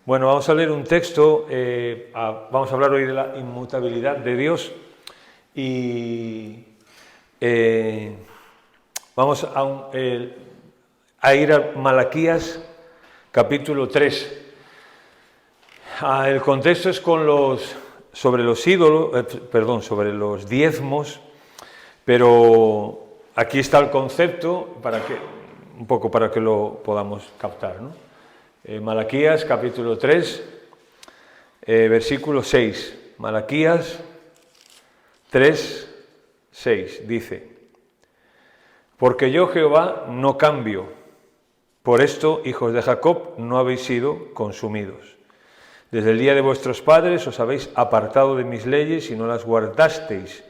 Bueno, vamos a leer un texto, vamos a hablar hoy de la inmutabilidad de Dios y vamos a ir a Malaquías capítulo 3. El contexto es sobre los ídolos, sobre los diezmos, pero aquí está el concepto un poco para que lo podamos captar, ¿no? Malaquías capítulo 3, versículo 6. Malaquías 3, 6 dice: porque yo Jehová no cambio, por esto, hijos de Jacob, no habéis sido consumidos. Desde el día de vuestros padres os habéis apartado de mis leyes y no las guardasteis.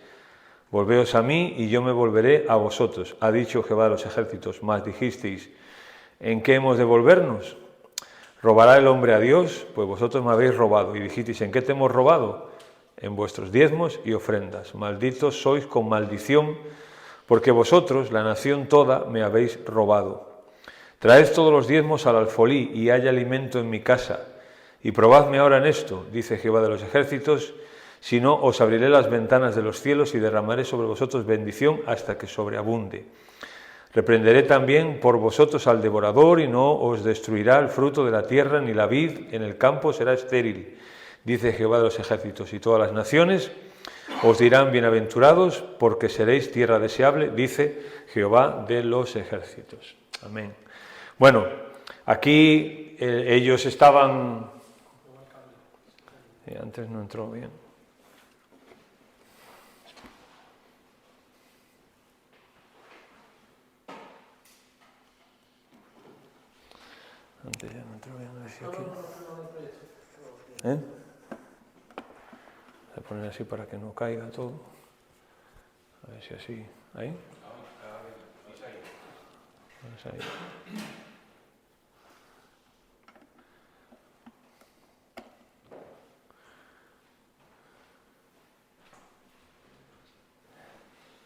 Volveos a mí y yo me volveré a vosotros, ha dicho Jehová de los ejércitos. Mas dijisteis: ¿en qué hemos de volvernos? ¿Robará el hombre a Dios? Pues vosotros me habéis robado. Y dijisteis: ¿en qué te hemos robado? En vuestros diezmos y ofrendas. Malditos sois con maldición, porque vosotros, la nación toda, me habéis robado. Traed todos los diezmos al alfolí, y haya alimento en mi casa. Y probadme ahora en esto, dice Jehová de los ejércitos, si no, os abriré las ventanas de los cielos y derramaré sobre vosotros bendición hasta que sobreabunde. Reprenderé también por vosotros al devorador, y no os destruirá el fruto de la tierra, ni la vid en el campo será estéril, dice Jehová de los ejércitos. Y todas las naciones os dirán: bienaventurados, porque seréis tierra deseable, dice Jehová de los ejércitos. Amén. Bueno, aquí ellos estaban... antes no entró bien. Antes ya no entró bien, no decía aquí. Voy a poner así para que no caiga todo. A ver si así. ¿Ahí? Pues ahí.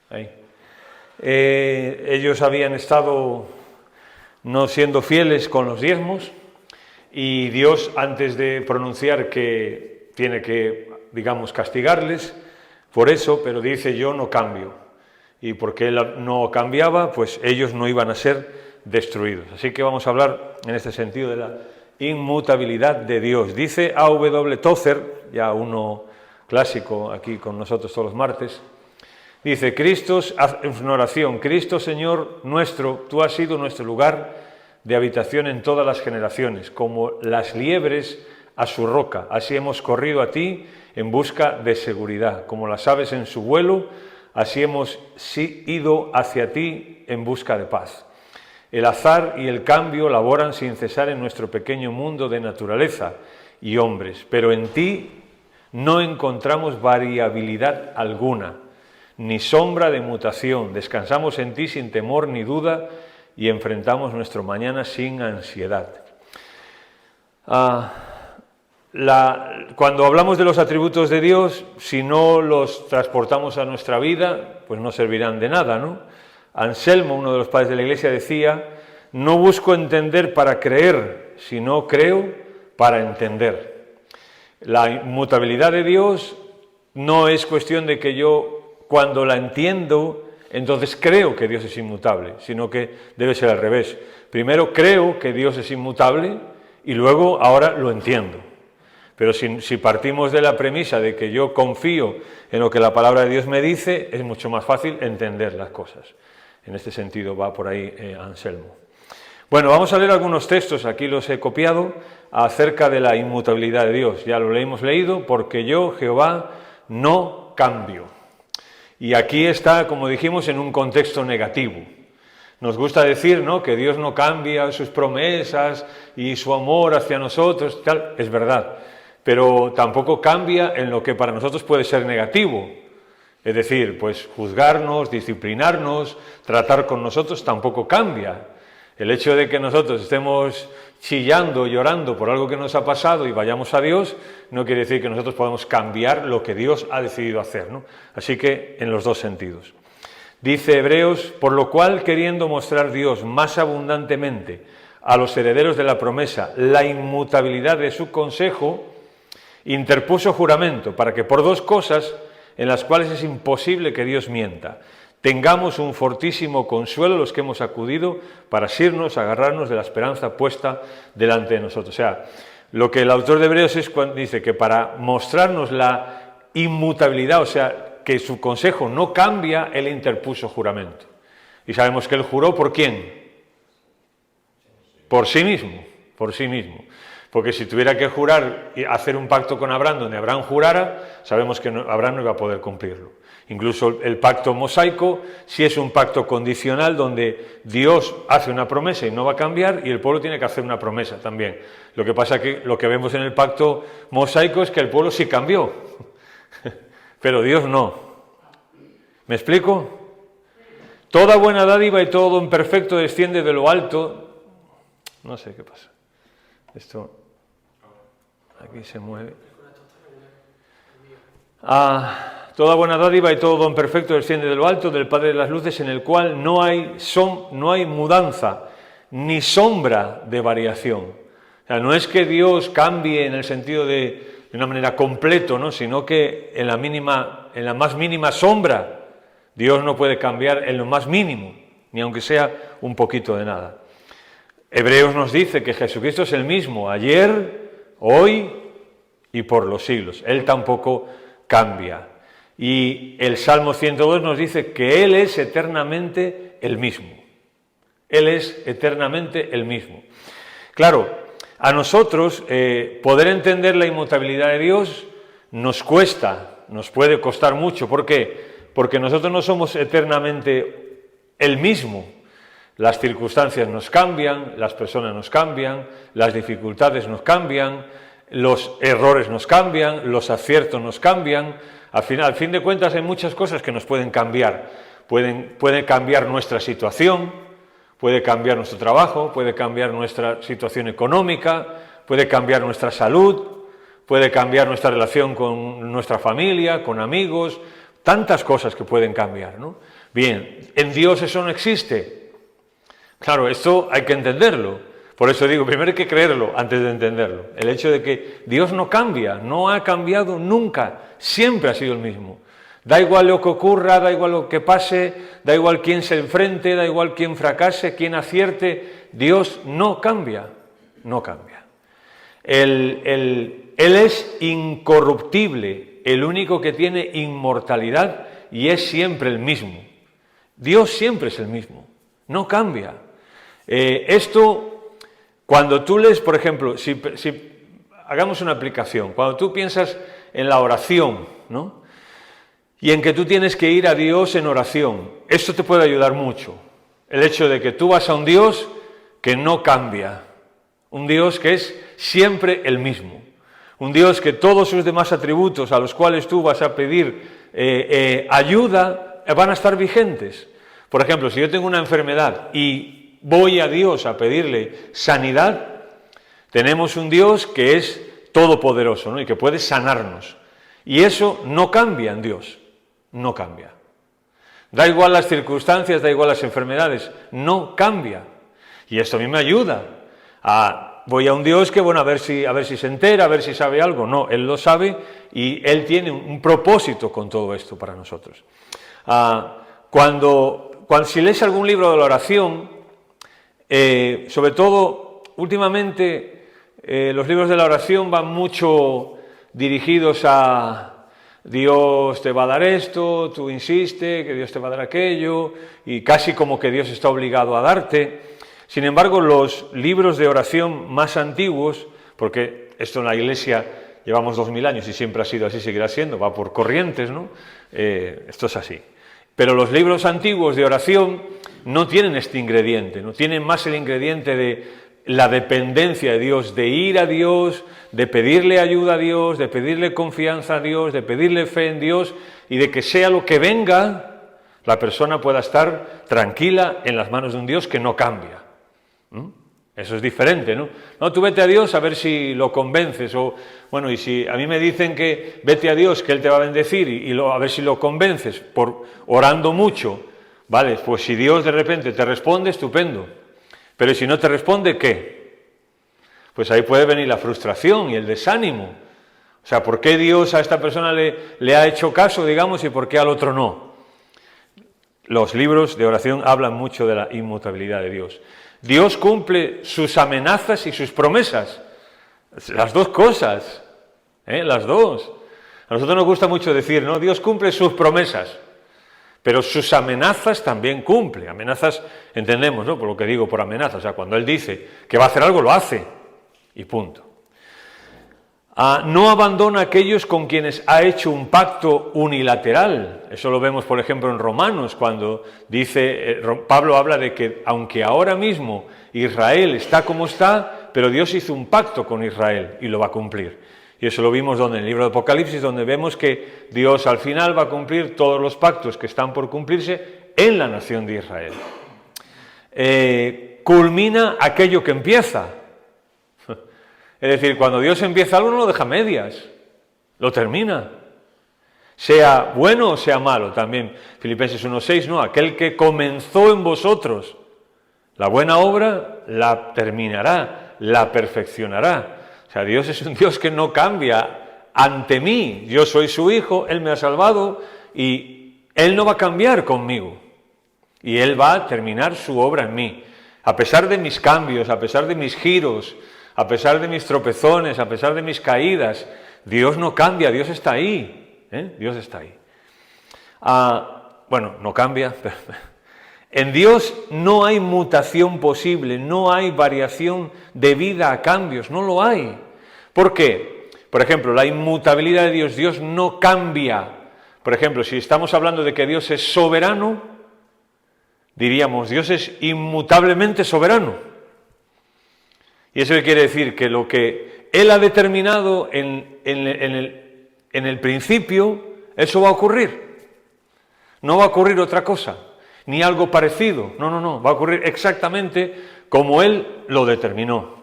Ahí. Ellos habían estado no siendo fieles con los diezmos, y Dios, antes de pronunciar que tiene que, digamos, castigarles por eso, pero dice: yo no cambio. Y porque Él no cambiaba, pues ellos no iban a ser destruidos. Así que vamos a hablar en este sentido de la inmutabilidad de Dios. Dice A.W. Tozer, ya uno clásico aquí con nosotros todos los martes, dice: Cristo, haz una oración: Cristo Señor nuestro, tú has sido nuestro lugar de habitación en todas las generaciones, como las liebres a su roca, así hemos corrido a ti en busca de seguridad, como las aves en su vuelo, así hemos ido hacia ti en busca de paz. El azar y el cambio laboran sin cesar en nuestro pequeño mundo de naturaleza y hombres, pero en ti no encontramos variabilidad alguna, ni sombra de mutación. Descansamos en ti sin temor ni duda y enfrentamos nuestro mañana sin ansiedad. Cuando hablamos de los atributos de Dios, si no los transportamos a nuestra vida, pues no servirán de nada, ¿no? Anselmo, uno de los padres de la Iglesia, decía: no busco entender para creer, sino creo para entender. La inmutabilidad de Dios no es cuestión de que yo, cuando la entiendo, entonces creo que Dios es inmutable, sino que debe ser al revés. Primero creo que Dios es inmutable y luego ahora lo entiendo. Pero si partimos de la premisa de que yo confío en lo que la palabra de Dios me dice, es mucho más fácil entender las cosas. En este sentido va por ahí Anselmo. Bueno, vamos a leer algunos textos, aquí los he copiado, acerca de la inmutabilidad de Dios. Ya lo hemos leído: porque yo, Jehová, no cambio. Y aquí está, como dijimos, en un contexto negativo. Nos gusta decir, ¿no?, que Dios no cambia sus promesas y su amor hacia nosotros, tal. Es verdad, pero tampoco cambia en lo que para nosotros puede ser negativo. Es decir, pues juzgarnos, disciplinarnos, tratar con nosotros tampoco cambia. El hecho de que nosotros estemos chillando, llorando por algo que nos ha pasado y vayamos a Dios, no quiere decir que nosotros podamos cambiar lo que Dios ha decidido hacer, ¿no? Así que en los dos sentidos. Dice Hebreos: por lo cual, queriendo mostrar Dios más abundantemente a los herederos de la promesa la inmutabilidad de su consejo, interpuso juramento para que por dos cosas en las cuales es imposible que Dios mienta, tengamos un fortísimo consuelo los que hemos acudido para asirnos, agarrarnos de la esperanza puesta delante de nosotros. O sea, lo que el autor de Hebreos es cuando dice que para mostrarnos la inmutabilidad, o sea, que su consejo no cambia, él interpuso juramento. Y sabemos que él juró ¿por quién? Por sí mismo, por sí mismo. Porque si tuviera que jurar y hacer un pacto con Abraham donde Abraham jurara, sabemos que Abraham no iba a poder cumplirlo. Incluso el pacto mosaico sí es un pacto condicional donde Dios hace una promesa y no va a cambiar y el pueblo tiene que hacer una promesa también. Lo que pasa es que lo que vemos en el pacto mosaico es que el pueblo sí cambió, pero Dios no. ¿Me explico? Toda buena dádiva y todo don perfecto desciende de lo alto. No sé qué pasa. Esto aquí se mueve. Toda buena dádiva y todo don perfecto desciende de lo alto, del Padre de las luces, en el cual no hay mudanza ni sombra de variación. O sea, no es que Dios cambie en el sentido de una manera completa, ¿no? Sino que en la más mínima sombra, Dios no puede cambiar en lo más mínimo, ni aunque sea un poquito de nada. Hebreos nos dice que Jesucristo es el mismo ayer, hoy y por los siglos. Él tampoco cambia. Y el Salmo 102 nos dice que Él es eternamente el mismo. Él es eternamente el mismo. Claro, a nosotros poder entender la inmutabilidad de Dios nos cuesta, nos puede costar mucho. ¿Por qué? Porque nosotros no somos eternamente el mismo. Las circunstancias nos cambian, las personas nos cambian, las dificultades nos cambian, los errores nos cambian, los aciertos nos cambian. Al fin de cuentas hay muchas cosas que nos pueden cambiar. Puede cambiar nuestra situación, puede cambiar nuestro trabajo, puede cambiar nuestra situación económica, puede cambiar nuestra salud, puede cambiar nuestra relación con nuestra familia, con amigos, tantas cosas que pueden cambiar, ¿no? Bien, en Dios eso no existe. Claro, esto hay que entenderlo. Por eso digo, primero hay que creerlo antes de entenderlo. El hecho de que Dios no cambia, no ha cambiado nunca, siempre ha sido el mismo. Da igual lo que ocurra, da igual lo que pase, da igual quién se enfrente, da igual quién fracase, quién acierte, Dios no cambia, no cambia. Él es incorruptible, el único que tiene inmortalidad y es siempre el mismo. Dios siempre es el mismo, no cambia. Cuando tú lees, por ejemplo, si hagamos una aplicación, cuando tú piensas en la oración, ¿no? Y en que tú tienes que ir a Dios en oración, esto te puede ayudar mucho. El hecho de que tú vas a un Dios que no cambia, un Dios que es siempre el mismo, un Dios que todos sus demás atributos a los cuales tú vas a pedir ayuda van a estar vigentes. Por ejemplo, si yo tengo una enfermedad y voy a Dios a pedirle sanidad, tenemos un Dios que es todopoderoso, ¿no? Y que puede sanarnos. Y eso no cambia en Dios, no cambia. Da igual las circunstancias, da igual las enfermedades, no cambia. Y esto a mí me ayuda. Voy a un Dios que, bueno, a ver si se entera, a ver si sabe algo. No, Él lo sabe y Él tiene un propósito con todo esto para nosotros. Si lees algún libro de la oración, sobre todo últimamente los libros de la oración van mucho dirigidos a Dios te va a dar esto, tú insiste, que Dios te va a dar aquello, y casi como que Dios está obligado a darte. Sin embargo, los libros de oración más antiguos, porque esto en la Iglesia llevamos 2000 años y siempre ha sido así, seguirá siendo, va por corrientes, ¿no? Esto es así. Pero los libros antiguos de oración no tienen este ingrediente, no tienen más el ingrediente de la dependencia de Dios, de ir a Dios, de pedirle ayuda a Dios, de pedirle confianza a Dios, de pedirle fe en Dios y de que sea lo que venga, la persona pueda estar tranquila en las manos de un Dios que no cambia. Eso es diferente, ¿no? No, tú vete a Dios a ver si lo convences, o bueno, y si a mí me dicen que vete a Dios, que Él te va a bendecir, a ver si lo convences, orando mucho, vale, pues si Dios de repente te responde, estupendo, Pero si no te responde, ¿qué? Pues ahí puede venir la frustración y el desánimo. O sea, ¿por qué Dios a esta persona le ha hecho caso, digamos, y por qué al otro no? Los libros de oración hablan mucho de la inmutabilidad de Dios. Dios cumple sus amenazas y sus promesas. Las dos cosas, las dos. A nosotros nos gusta mucho decir, ¿no? Dios cumple sus promesas, pero sus amenazas también cumple. Amenazas, entendemos, ¿no? Por lo que digo, por amenazas. O sea, cuando Él dice que va a hacer algo, lo hace. Y punto. No abandona a aquellos con quienes ha hecho un pacto unilateral. Eso lo vemos, por ejemplo, en Romanos, cuando dice, Pablo habla de que aunque ahora mismo Israel está como está, pero Dios hizo un pacto con Israel y lo va a cumplir. Y eso lo vimos en el libro de Apocalipsis, donde vemos que Dios al final va a cumplir todos los pactos que están por cumplirse en la nación de Israel. Culmina aquello que empieza. Es decir, cuando Dios empieza algo no lo deja a medias, lo termina. Sea bueno o sea malo, también Filipenses 1:6, no, aquel que comenzó en vosotros la buena obra, la terminará, la perfeccionará. O sea, Dios es un Dios que no cambia ante mí. Yo soy su hijo, Él me ha salvado y Él no va a cambiar conmigo. Y Él va a terminar su obra en mí. A pesar de mis cambios, a pesar de mis giros, a pesar de mis tropezones, a pesar de mis caídas, Dios no cambia, Dios está ahí. Dios está ahí. Bueno, no cambia. En Dios no hay mutación posible, no hay variación debida a cambios, no lo hay. ¿Por qué? Por ejemplo, la inmutabilidad de Dios, Dios no cambia. Por ejemplo, si estamos hablando de que Dios es soberano, diríamos, Dios es inmutablemente soberano. Y eso quiere decir que lo que Él ha determinado en el principio, eso va a ocurrir. No va a ocurrir otra cosa, ni algo parecido. No, va a ocurrir exactamente como Él lo determinó.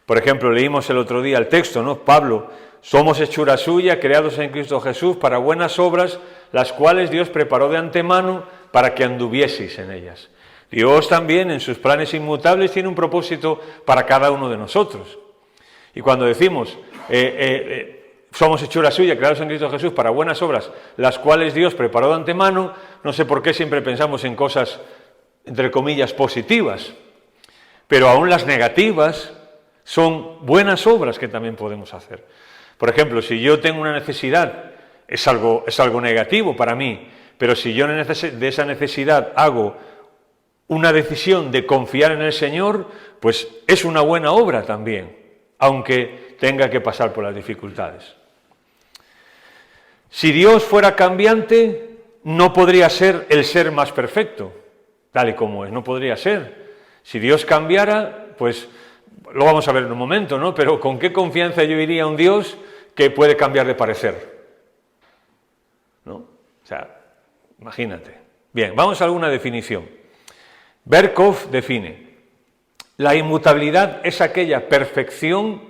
Por ejemplo, leímos el otro día el texto, ¿no? Pablo, somos hechura suya, creados en Cristo Jesús para buenas obras, las cuales Dios preparó de antemano para que anduvieseis en ellas. Dios también en sus planes inmutables tiene un propósito para cada uno de nosotros. Y cuando decimos, somos hechura suya, creados en Cristo Jesús para buenas obras, las cuales Dios preparó de antemano, no sé por qué siempre pensamos en cosas, entre comillas, positivas, pero aún las negativas son buenas obras que también podemos hacer. Por ejemplo, si yo tengo una necesidad, es algo negativo para mí, pero si yo de esa necesidad hago una decisión de confiar en el Señor, pues es una buena obra también, aunque tenga que pasar por las dificultades. Si Dios fuera cambiante, no podría ser el ser más perfecto, tal y como es, no podría ser. Si Dios cambiara, pues lo vamos a ver en un momento, ¿no? Pero ¿con qué confianza yo iría a un Dios que puede cambiar de parecer? ¿No? O sea, imagínate. Bien, vamos a alguna definición. Berkhof define, la inmutabilidad es aquella perfección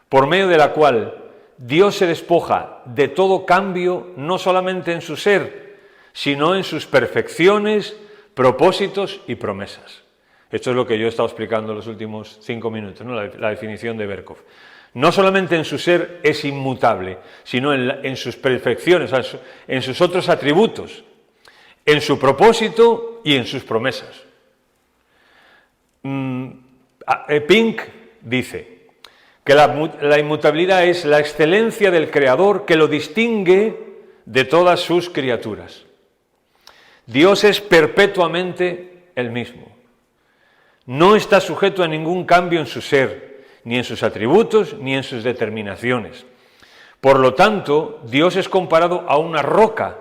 por medio de la cual Dios se despoja de todo cambio, no solamente en su ser, sino en sus perfecciones, propósitos y promesas. Esto es lo que yo he estado explicando en los últimos 5 minutos, ¿no? La definición de Berkhof. No solamente en su ser es inmutable, sino en sus perfecciones, en sus otros atributos, en su propósito y en sus promesas. Pink dice que la inmutabilidad es la excelencia del Creador que lo distingue de todas sus criaturas. Dios es perpetuamente el mismo. No está sujeto a ningún cambio en su ser, ni en sus atributos, ni en sus determinaciones. Por lo tanto, Dios es comparado a una roca,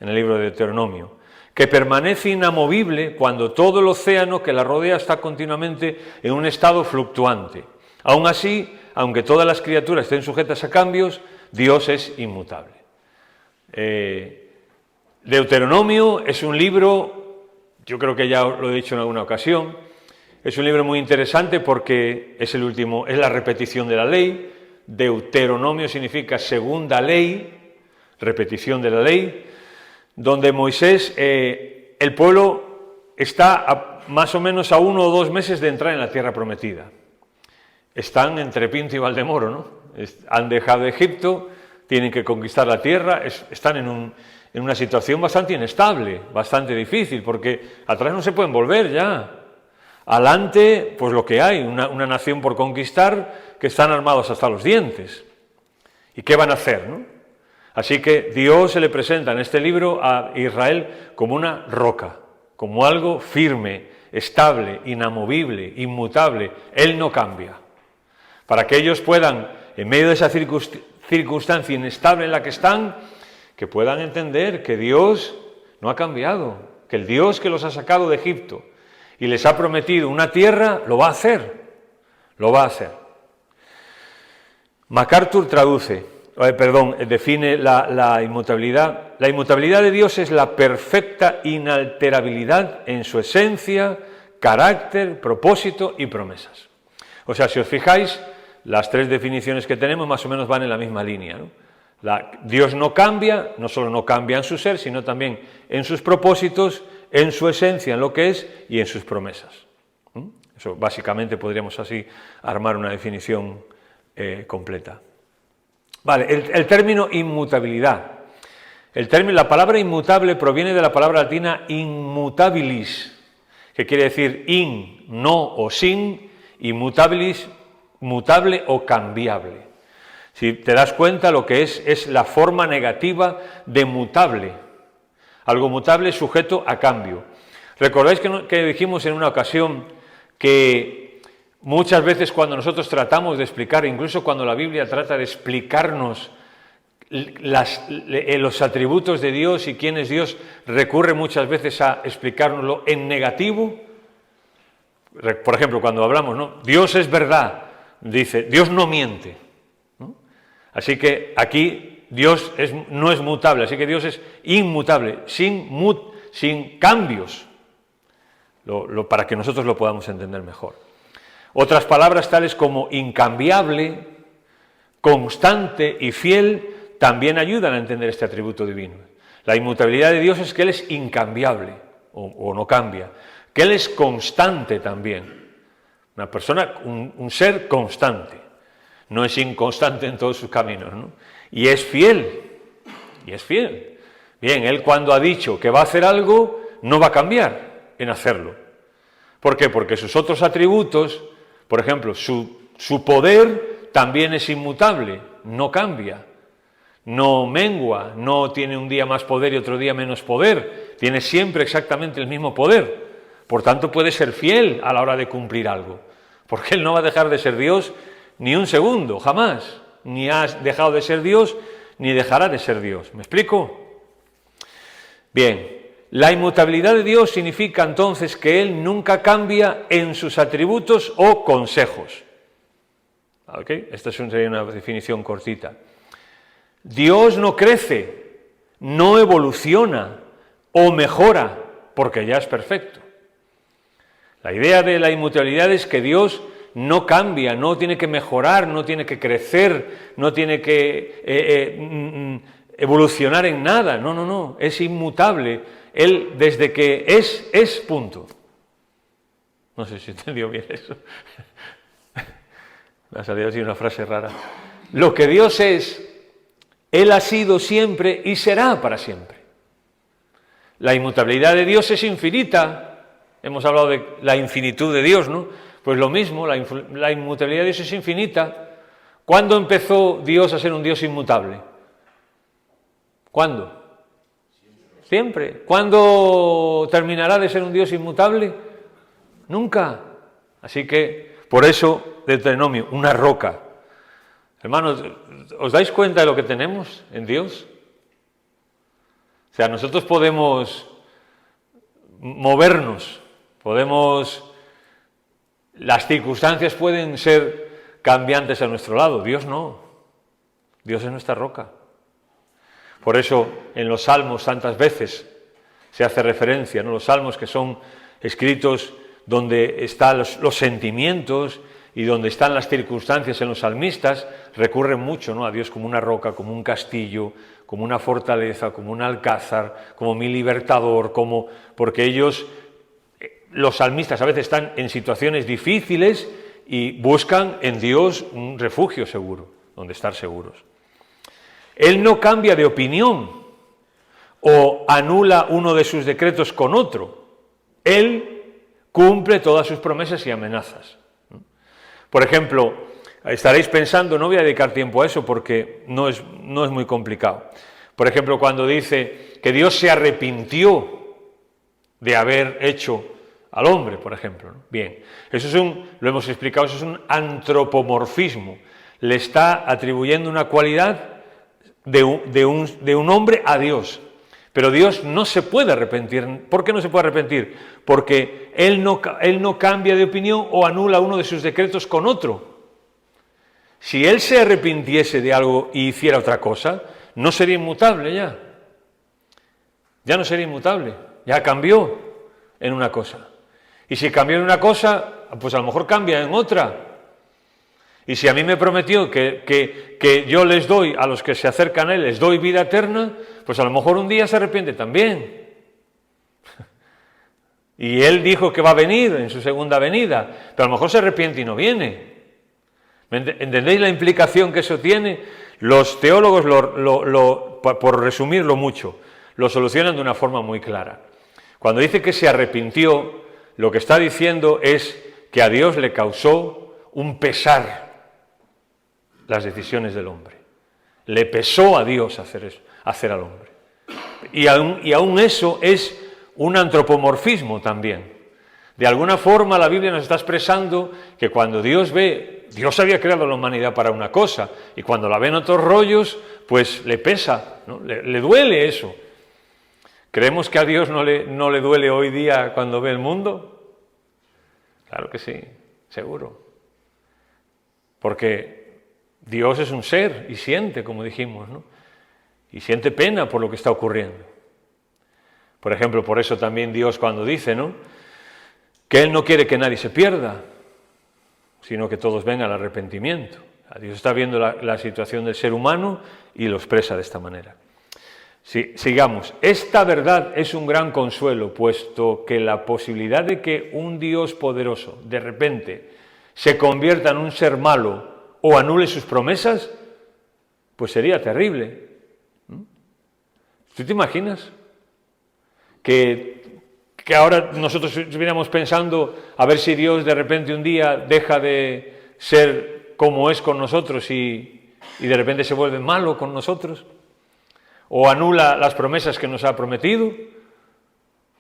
en el libro de Deuteronomio, que permanece inamovible cuando todo el océano que la rodea está continuamente en un estado fluctuante. Aún así, aunque todas las criaturas estén sujetas a cambios, Dios es inmutable. Deuteronomio es un libro, yo creo que ya lo he dicho en alguna ocasión, es un libro muy interesante porque es la repetición de la ley. Deuteronomio significa segunda ley, repetición de la ley, donde Moisés, el pueblo está más o menos a 1 o 2 meses de entrar en la tierra prometida. Están entre Pinto y Valdemoro, ¿no? Han dejado Egipto, tienen que conquistar la tierra, están en una situación bastante inestable, bastante difícil, porque atrás no se pueden volver ya. Adelante, pues lo que hay, una nación por conquistar, que están armados hasta los dientes. ¿Y qué van a hacer, no? Así que Dios se le presenta en este libro a Israel como una roca, como algo firme, estable, inamovible, inmutable. Él no cambia. Para que ellos puedan, en medio de esa circunstancia inestable en la que están, que puedan entender que Dios no ha cambiado, que el Dios que los ha sacado de Egipto y les ha prometido una tierra, lo va a hacer, lo va a hacer. MacArthur define la inmutabilidad. La inmutabilidad de Dios es la perfecta inalterabilidad en su esencia, carácter, propósito y promesas. O sea, si os fijáis, las 3 definiciones que tenemos más o menos van en la misma línea, ¿no? Dios no cambia, no solo no cambia en su ser, sino también en sus propósitos, en su esencia, en lo que es y en sus promesas. Eso básicamente podríamos así armar una definición completa. Vale, el término inmutabilidad. La palabra inmutable proviene de la palabra latina immutabilis, que quiere decir in, no o sin, y mutabilis, mutable o cambiable. Si te das cuenta, lo que es la forma negativa de mutable. Algo mutable es sujeto a cambio. ¿Recordáis que dijimos en una ocasión que muchas veces cuando nosotros tratamos de explicar, incluso cuando la Biblia trata de explicarnos los atributos de Dios y quién es Dios, recurre muchas veces a explicárnoslo en negativo? Por ejemplo, cuando hablamos, ¿no? Dios es verdad, dice, Dios no miente, ¿no? Así que aquí Dios no es mutable, así que Dios es inmutable, sin cambios, para que nosotros lo podamos entender mejor. Otras palabras tales como incambiable, constante y fiel también ayudan a entender este atributo divino. La inmutabilidad de Dios es que Él es incambiable, o no cambia, que Él es constante también. Una persona, un ser constante, no es inconstante en todos sus caminos, ¿no? Y es fiel, Bien, Él cuando ha dicho que va a hacer algo, no va a cambiar en hacerlo. ¿Por qué? Porque sus otros atributos, por ejemplo, su poder también es inmutable, no cambia, no mengua, no tiene un día más poder y otro día menos poder, tiene siempre exactamente el mismo poder. Por tanto, puede ser fiel a la hora de cumplir algo, porque Él no va a dejar de ser Dios ni un segundo, jamás, ni ha dejado de ser Dios, ni dejará de ser Dios. ¿Me explico? Bien, la inmutabilidad de Dios significa entonces que Él nunca cambia en sus atributos o consejos. ¿Okay? Esta sería una definición cortita. Dios no crece, no evoluciona o mejora, porque ya es perfecto. La idea de la inmutabilidad es que Dios no cambia, no tiene que mejorar, no tiene que crecer, no tiene que evolucionar en nada. No, es inmutable. Él, desde que es punto. No sé si entendió bien eso. Me ha salido así una frase rara. Lo que Dios es, Él ha sido siempre y será para siempre. La inmutabilidad de Dios es infinita. Hemos hablado de la infinitud de Dios, ¿no? Pues lo mismo, la inmutabilidad de Dios es infinita. ¿Cuándo empezó Dios a ser un Dios inmutable? ¿Cuándo? Siempre. ¿Cuándo terminará de ser un Dios inmutable? Nunca. Así que, por eso, Deuteronomio, una roca. Hermanos, ¿os dais cuenta de lo que tenemos en Dios? O sea, nosotros podemos movernos, las circunstancias pueden ser cambiantes a nuestro lado, Dios no. Dios es nuestra roca. Por eso en los salmos tantas veces se hace referencia, ¿no? Los salmos que son escritos donde están los sentimientos y donde están las circunstancias en los salmistas, recurren mucho, ¿no? A Dios como una roca, como un castillo, como una fortaleza, como un alcázar, como mi libertador, porque ellos los salmistas a veces están en situaciones difíciles y buscan en Dios un refugio seguro, donde estar seguros. Él no cambia de opinión o anula uno de sus decretos con otro. Él cumple todas sus promesas y amenazas. Por ejemplo, estaréis pensando, no voy a dedicar tiempo a eso porque no es muy complicado. Por ejemplo, cuando dice que Dios se arrepintió de haber hecho al hombre, por ejemplo, ¿no? Bien, eso es lo hemos explicado, eso es un antropomorfismo. Le está atribuyendo una cualidad de un hombre a Dios. Pero Dios no se puede arrepentir. ¿Por qué no se puede arrepentir? Porque Él no cambia de opinión o anula uno de sus decretos con otro. Si Él se arrepintiese de algo y hiciera otra cosa, no sería inmutable ya. Ya no sería inmutable, ya cambió en una cosa. Y si cambió en una cosa, pues a lo mejor cambia en otra. Y si a mí me prometió que yo les doy, a los que se acercan a Él, les doy vida eterna, pues a lo mejor un día se arrepiente también. Y Él dijo que va a venir en su segunda venida, pero a lo mejor se arrepiente y no viene. ¿Entendéis la implicación que eso tiene? Los teólogos, por resumirlo mucho, lo solucionan de una forma muy clara. Cuando dice que se arrepintió, lo que está diciendo es que a Dios le causó un pesar las decisiones del hombre. Le pesó a Dios hacer al hombre. Y aún eso es un antropomorfismo también. De alguna forma la Biblia nos está expresando que cuando Dios había creado a la humanidad para una cosa, y cuando la ven otros rollos, pues le pesa, ¿no? Le duele eso. ¿Creemos que a Dios no le duele hoy día cuando ve el mundo? Claro que sí, seguro. Porque Dios es un ser y siente, como dijimos, ¿no? Y siente pena por lo que está ocurriendo. Por ejemplo, por eso también Dios cuando dice, ¿no?, que Él no quiere que nadie se pierda, sino que todos vengan al arrepentimiento. Dios está viendo la situación del ser humano y lo expresa de esta manera. Sigamos. Esta verdad es un gran consuelo, puesto que la posibilidad de que un Dios poderoso de repente se convierta en un ser malo o anule sus promesas, pues sería terrible. ¿Tú te imaginas? Que ahora nosotros estuviéramos pensando a ver si Dios de repente un día deja de ser como es con nosotros y de repente se vuelve malo con nosotros, o anula las promesas que nos ha prometido.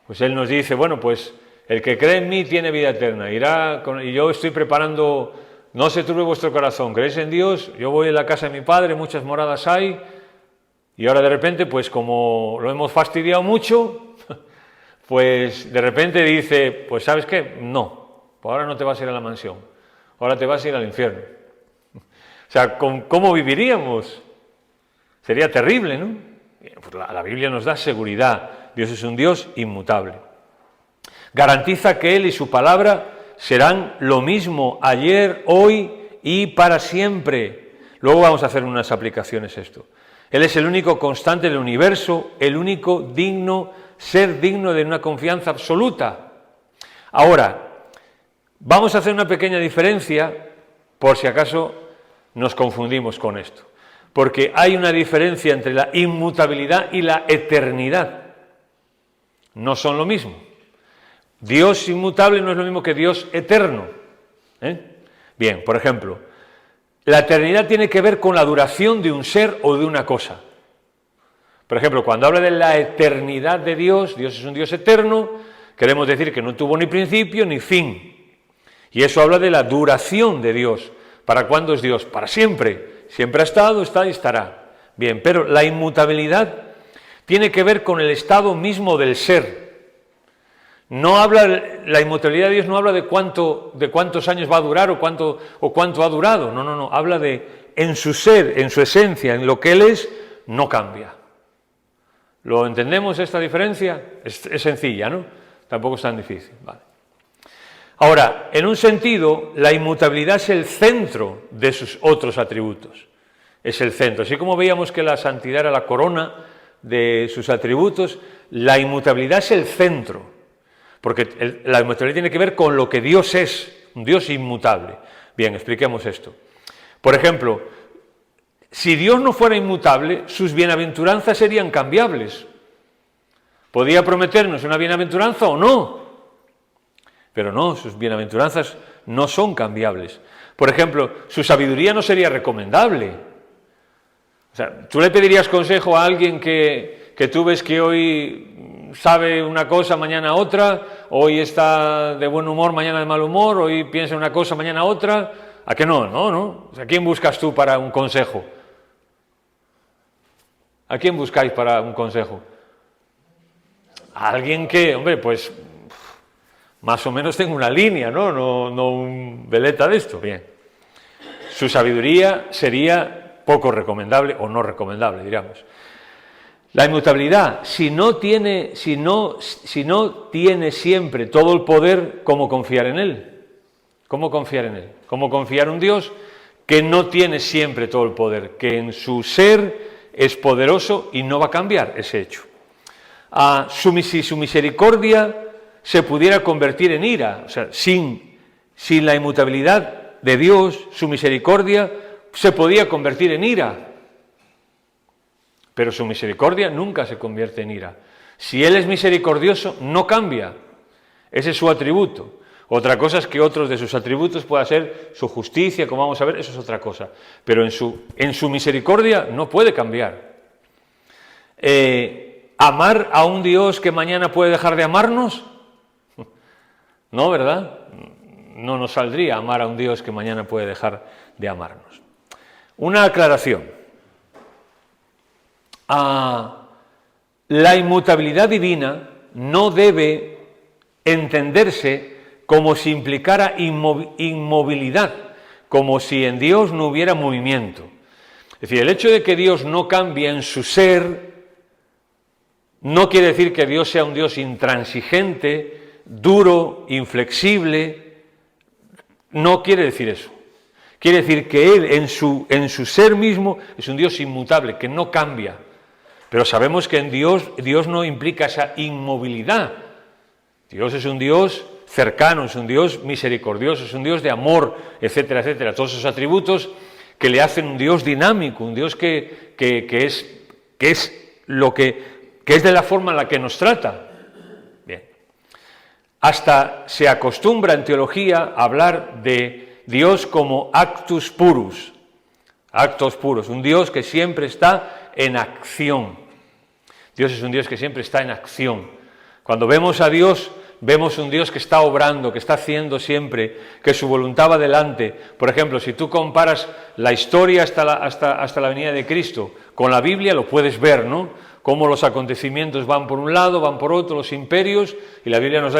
Pues Él nos dice, bueno, pues el que cree en mí tiene vida eterna, y yo estoy preparando, no se turbe vuestro corazón, creéis en Dios, yo voy a la casa de mi Padre, muchas moradas hay, y ahora de repente, pues como lo hemos fastidiado mucho, pues de repente dice, pues ¿sabes qué? No, pues ahora no te vas a ir a la mansión, ahora te vas a ir al infierno. O sea, ¿cómo viviríamos? Sería terrible, ¿no? Pues la Biblia nos da seguridad, Dios es un Dios inmutable. Garantiza que Él y su palabra serán lo mismo ayer, hoy y para siempre. Luego vamos a hacer unas aplicaciones a esto. Él es el único constante del universo, el único ser digno de una confianza absoluta. Ahora, vamos a hacer una pequeña diferencia, por si acaso nos confundimos con esto. Porque hay una diferencia entre la inmutabilidad y la eternidad. No son lo mismo. Dios inmutable no es lo mismo que Dios eterno. Bien, por ejemplo, la eternidad tiene que ver con la duración de un ser o de una cosa. Por ejemplo, cuando habla de la eternidad de Dios, Dios es un Dios eterno, queremos decir que no tuvo ni principio ni fin. Y eso habla de la duración de Dios. ¿Para cuándo es Dios? Para siempre. Siempre ha estado, está y estará. Bien, pero la inmutabilidad tiene que ver con el estado mismo del ser. La inmutabilidad de Dios no habla de cuántos años va a durar o cuánto ha durado. No, habla de en su ser, en su esencia, en lo que Él es, no cambia. ¿Lo entendemos esta diferencia? Es sencilla, ¿no? Tampoco es tan difícil. Vale. Ahora, en un sentido, la inmutabilidad es el centro de sus otros atributos. Es el centro. Así como veíamos que la santidad era la corona de sus atributos, la inmutabilidad es el centro. porque la inmutabilidad tiene que ver con lo que Dios es, un Dios inmutable. Bien, expliquemos esto. Por ejemplo, si Dios no fuera inmutable, sus bienaventuranzas serían cambiables. ¿Podía prometernos una bienaventuranza o no? Pero no, sus bienaventuranzas no son cambiables. Por ejemplo, su sabiduría no sería recomendable. O sea, tú le pedirías consejo a alguien que tú ves que hoy sabe una cosa, mañana otra, hoy está de buen humor, mañana de mal humor, hoy piensa una cosa, mañana otra. ¿A qué no? No. O sea, ¿a quién buscas tú para un consejo? ¿A quién buscáis para un consejo? A alguien que, hombre, pues más o menos tenga una línea, ¿no? No un veleta de esto. Bien. Su sabiduría sería poco recomendable o no recomendable, diríamos. La inmutabilidad, si no tiene siempre todo el poder, ¿cómo confiar en él? ¿Cómo confiar en él? ¿Cómo confiar en un Dios que no tiene siempre todo el poder, que en su ser es poderoso y no va a cambiar ese hecho? Si su misericordia se pudiera convertir en ira, o sea, sin la inmutabilidad de Dios, su misericordia se podía convertir en ira, pero su misericordia nunca se convierte en ira. Si Él es misericordioso, no cambia, ese es su atributo. Otra cosa es que otros de sus atributos pueda ser su justicia, como vamos a ver, eso es otra cosa, pero en su misericordia no puede cambiar. ¿Amar a un Dios que mañana puede dejar de amarnos? No, ¿verdad? No nos saldría amar a un Dios que mañana puede dejar de amarnos. Una aclaración. La inmutabilidad divina no debe entenderse como si implicara inmovilidad, como si en Dios no hubiera movimiento. Es decir, el hecho de que Dios no cambie en su ser no quiere decir que Dios sea un Dios intransigente, duro, inflexible. No quiere decir eso. Quiere decir que Él en su ser mismo es un Dios inmutable, que no cambia. Pero sabemos que en Dios no implica esa inmovilidad. Dios es un Dios cercano, es un Dios misericordioso, es un Dios de amor, etcétera, etcétera. Todos esos atributos que le hacen un Dios dinámico, un Dios que es de la forma en la que nos trata. Bien. Hasta se acostumbra en teología a hablar de Dios como actus purus, actos puros, un Dios que siempre está en acción. Dios es un Dios que siempre está en acción. Cuando vemos a Dios, vemos un Dios que está obrando, que está haciendo siempre, que su voluntad va adelante. Por ejemplo, si tú comparas la historia hasta la venida de Cristo con la Biblia, lo puedes ver, ¿no? Cómo los acontecimientos van por un lado, van por otro, los imperios, y la Biblia nos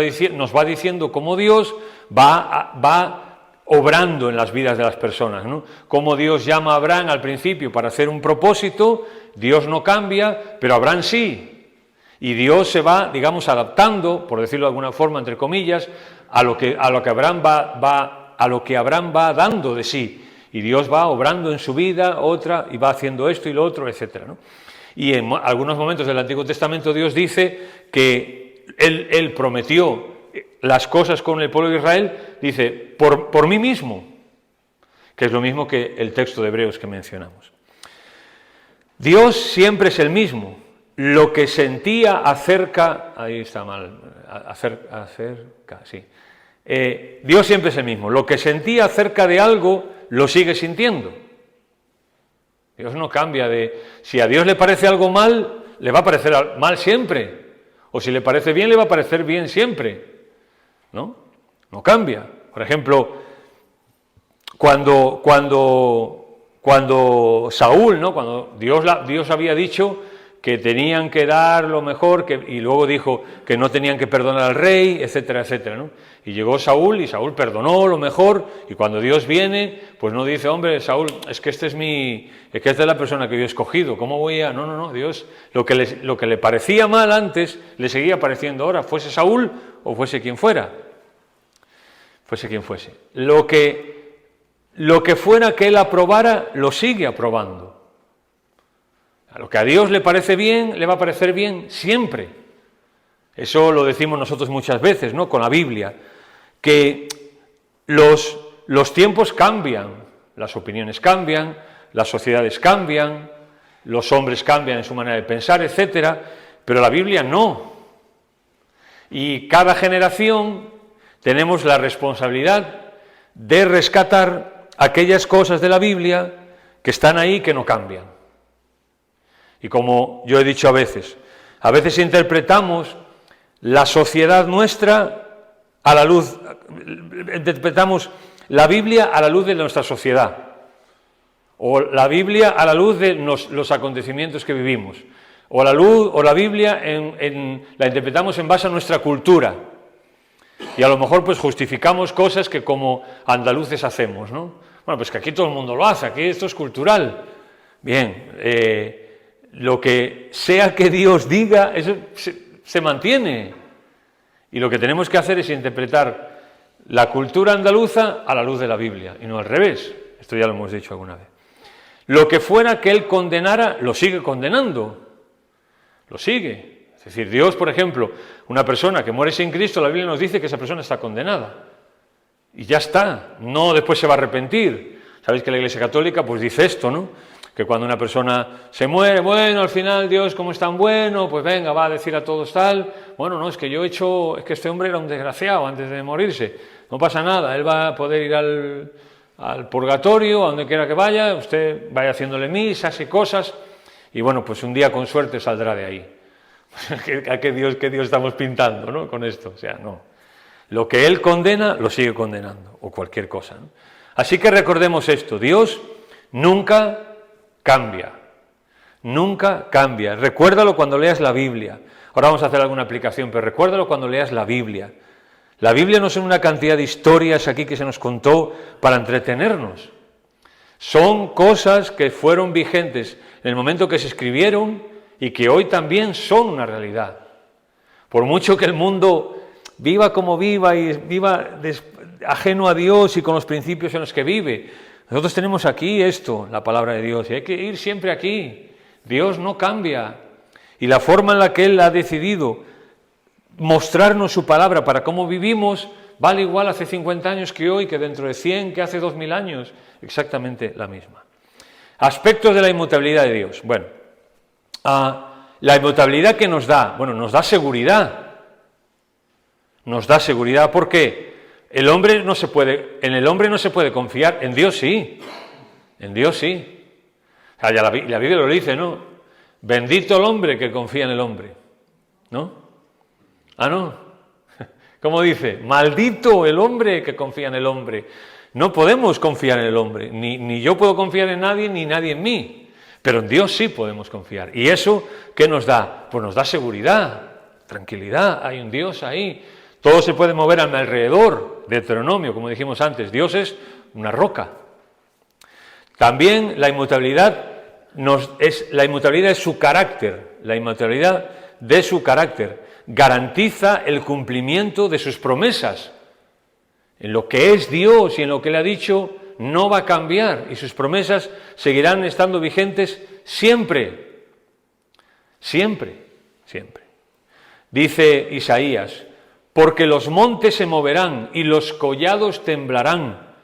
va diciendo cómo Dios va obrando en las vidas de las personas, ¿no? Cómo Dios llama a Abraham al principio para hacer un propósito, Dios no cambia, pero Abraham sí. Y Dios se va, digamos, adaptando, por decirlo de alguna forma, entre comillas, a lo que Abraham va dando de sí. Y Dios va obrando en su vida, y va haciendo esto y lo otro, etcétera, ¿no? Y en algunos momentos del Antiguo Testamento Dios dice que Él prometió las cosas con el pueblo de Israel, dice, por mí mismo, que es lo mismo que el texto de Hebreos que mencionamos. Dios siempre es el mismo. Lo que sentía acerca, ahí está mal, acerca, sí. Dios siempre es el mismo. Lo que sentía acerca de algo, lo sigue sintiendo. Dios no cambia si a Dios le parece algo mal, le va a parecer mal siempre. O si le parece bien, le va a parecer bien siempre. ¿No? No cambia. Por ejemplo, cuando Saúl, ¿no? Cuando Dios había dicho que tenían que dar lo mejor, y luego dijo que no tenían que perdonar al rey, etcétera, etcétera, ¿no? Y llegó Saúl, y Saúl perdonó lo mejor, y cuando Dios viene, pues no dice, hombre, Saúl, es que esta es la persona que yo he escogido, ¿cómo voy a...? No, Dios, lo que le parecía mal antes, le seguía pareciendo ahora, fuese Saúl o fuese quien fuera. Fuese quien fuese. Lo que fuera que él aprobara, lo sigue aprobando. A lo que a Dios le parece bien, le va a parecer bien siempre. Eso lo decimos nosotros muchas veces, ¿no?, con la Biblia, que los tiempos cambian, las opiniones cambian, las sociedades cambian, los hombres cambian en su manera de pensar, etcétera, pero la Biblia no. Y cada generación tenemos la responsabilidad de rescatar aquellas cosas de la Biblia que están ahí que no cambian. Y como yo he dicho a veces interpretamos la sociedad nuestra a la luz, interpretamos la Biblia a la luz de nuestra sociedad, o la Biblia a la luz de los acontecimientos que vivimos, o la Biblia la interpretamos en base a nuestra cultura, y a lo mejor pues justificamos cosas que como andaluces hacemos, ¿no? Bueno, pues que aquí todo el mundo lo hace, aquí esto es cultural. Bien, lo que sea que Dios diga, eso se mantiene. Y lo que tenemos que hacer es interpretar la cultura andaluza a la luz de la Biblia, y no al revés. Esto ya lo hemos dicho alguna vez. Lo que fuera que Él condenara, lo sigue condenando. Lo sigue. Es decir, Dios, por ejemplo, una persona que muere sin Cristo, la Biblia nos dice que esa persona está condenada. Y ya está, no después se va a arrepentir. Sabéis que la Iglesia Católica pues dice esto, ¿no? Que cuando una persona se muere, bueno, al final Dios como es tan bueno, pues venga, va a decir a todos tal, bueno, no, es que es que este hombre era un desgraciado antes de morirse, no pasa nada, él va a poder ir al purgatorio, a donde quiera que vaya, usted vaya haciéndole misas y cosas, y bueno, pues un día con suerte saldrá de ahí. ¿Qué Dios estamos pintando, ¿no?, con esto? O sea, no. Lo que Él condena, lo sigue condenando, o cualquier cosa, ¿no? Así que recordemos esto, Dios nunca cambia, nunca cambia. Recuérdalo cuando leas la Biblia. Ahora vamos a hacer alguna aplicación, pero recuérdalo cuando leas la Biblia. La Biblia no son una cantidad de historias aquí que se nos contó para entretenernos. Son cosas que fueron vigentes en el momento que se escribieron y que hoy también son una realidad. Por mucho que el mundo viva como viva y viva ajeno a Dios y con los principios en los que vive, nosotros tenemos aquí esto, la palabra de Dios, y hay que ir siempre aquí. Dios no cambia. Y la forma en la que Él ha decidido mostrarnos su palabra para cómo vivimos, vale igual hace 50 años que hoy, que dentro de 100, que hace 2000 años, exactamente la misma. Aspectos de la inmutabilidad de Dios. Bueno, la inmutabilidad que nos da, bueno, nos da seguridad. Nos da seguridad, ¿por qué? En el hombre no se puede confiar, en Dios sí, en Dios sí. O sea, ya la Biblia lo dice, ¿no? Bendito el hombre que confía en el hombre, ¿no? Ah, no. ¿Cómo dice? Maldito el hombre que confía en el hombre. No podemos confiar en el hombre, ni yo puedo confiar en nadie, ni nadie en mí, pero en Dios sí podemos confiar. ¿Y eso qué nos da? Pues nos da seguridad, tranquilidad, hay un Dios ahí. Todo se puede mover a mi alrededor, Deuteronomio, como dijimos antes, Dios es una roca. También la inmutabilidad es su carácter, la inmutabilidad de su carácter, garantiza el cumplimiento de sus promesas. En lo que es Dios y en lo que Él ha dicho, no va a cambiar, y sus promesas seguirán estando vigentes siempre, siempre, siempre. Dice Isaías, porque los montes se moverán y los collados temblarán,